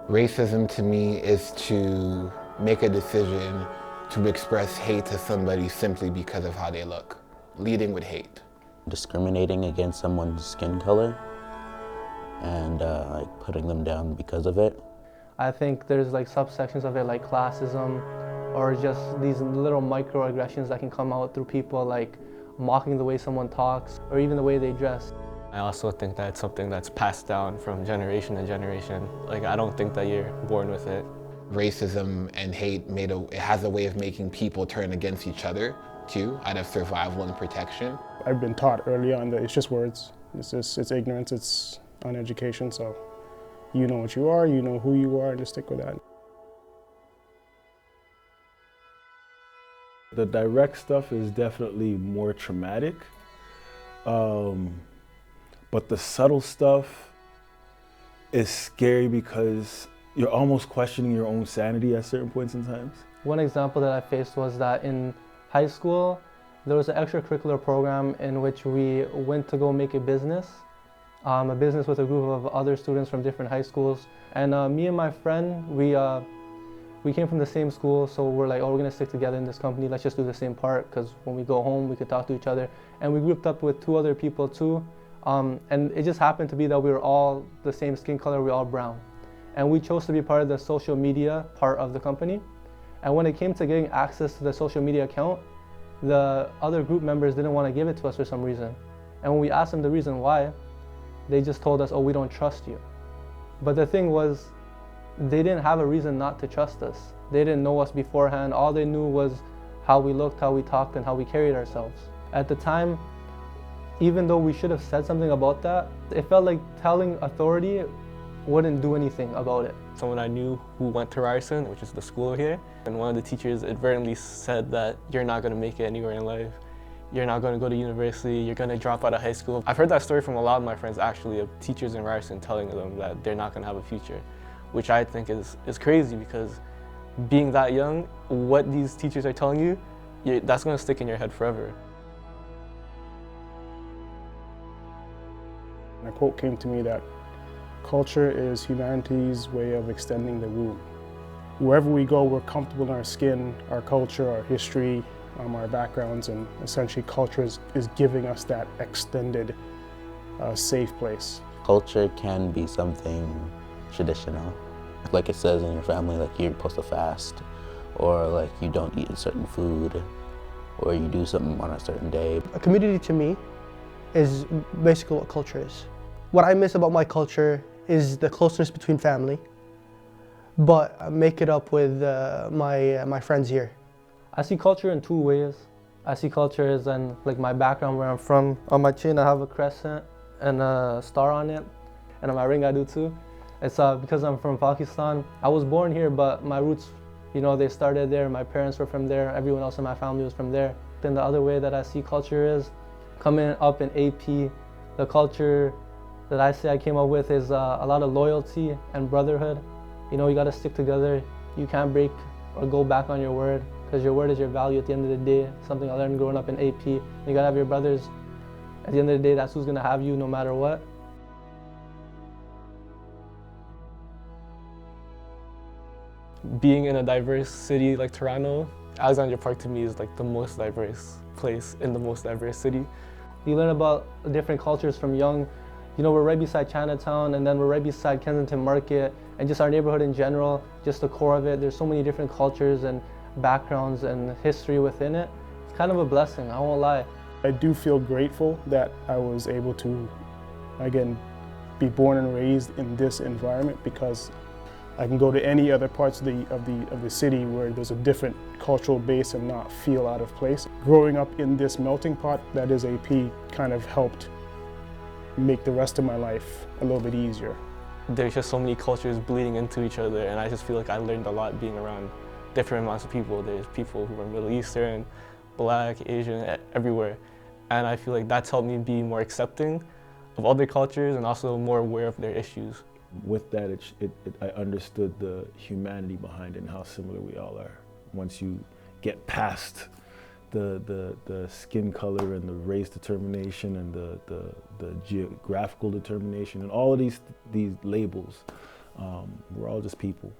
Racism to me is to make a decision to express hate to somebody simply because of how they look, leading with hate. Discriminating against someone's skin color and like putting them down because of it. I think there's like subsections of it like classism or just these little microaggressions that can come out through people like mocking the way someone talks or even the way they dress. I also think that it's something that's passed down from generation to generation. Like, I don't think that you're born with it. Racism and hate it has a way of making people turn against each other too, out of survival and protection. I've been taught early on that it's just words. It's ignorance, it's uneducation, so you know what you are, you know who you are, and just stick with that. The direct stuff is definitely more traumatic, but the subtle stuff is scary because you're almost questioning your own sanity at certain points in times. One example that I faced was that in high school, there was an extracurricular program in which we went to go make a business with a group of other students from different high schools. And me and my friend, we came from the same school, so we're like, oh, we're gonna stick together in this company, let's just do the same part, because when we go home, we could talk to each other. And we grouped up with 2 other people too, and it just happened to be that we were all the same skin color, we were all brown. And we chose to be part of the social media part of the company. And when it came to getting access to the social media account, the other group members didn't want to give it to us for some reason. And when we asked them the reason why, they just told us, oh, we don't trust you. But the thing was, they didn't have a reason not to trust us. They didn't know us beforehand. All they knew was how we looked, how we talked, and how we carried ourselves. At the time, even though we should have said something about that, it felt like telling authority wouldn't do anything about it. Someone I knew who went to Ryerson, which is the school here, and one of the teachers advertently said that you're not going to make it anywhere in life. You're not going to go to university, you're going to drop out of high school. I've heard that story from a lot of my friends actually, of teachers in Ryerson telling them that they're not going to have a future, which I think is crazy because being that young, what these teachers are telling you, that's going to stick in your head forever. A quote came to me that culture is humanity's way of extending the womb. Wherever we go, we're comfortable in our skin, our culture, our history, our backgrounds, and essentially culture is giving us that extended, safe place. Culture can be something traditional. Like it says in your family, like you're supposed to fast, or like you don't eat a certain food, or you do something on a certain day. A community to me is basically what culture is. What I miss about my culture is the closeness between family, but I make it up with my friends here. I see culture in 2 ways. I see culture as in like my background, where I'm from. On my chin I have a crescent and a star on it, and on my ring I do too. It's because I'm from Pakistan. I was born here, but my roots, they started there. My parents were from there. Everyone else in my family was from there. Then the other way that I see culture is coming up in AP. The culture that I say I came up with is a lot of loyalty and brotherhood. You got to stick together. You can't break or go back on your word, because your word is your value at the end of the day. Something I learned growing up in AP. You got to have your brothers. At the end of the day, that's who's going to have you no matter what. Being in a diverse city like Toronto, Alexandra Park to me is like the most diverse place in the most diverse city. You learn about different cultures from young. We're right beside Chinatown, and then we're right beside Kensington Market, and just our neighborhood in general, just the core of it. There's so many different cultures and backgrounds and history within it. It's kind of a blessing, I won't lie. I do feel grateful that I was able to, again, be born and raised in this environment, because I can go to any other parts of the city where there's a different cultural base and not feel out of place. Growing up in this melting pot that is AP kind of helped make the rest of my life a little bit easier. There's just so many cultures bleeding into each other, and I just feel like I learned a lot being around different amounts of people. There's people who are Middle Eastern, Black, Asian, everywhere. And I feel like that's helped me be more accepting of other cultures and also more aware of their issues. With that, I understood the humanity behind it and how similar we all are. Once you get past the skin color and the race determination and the geographical determination and all of these labels, We're all just people.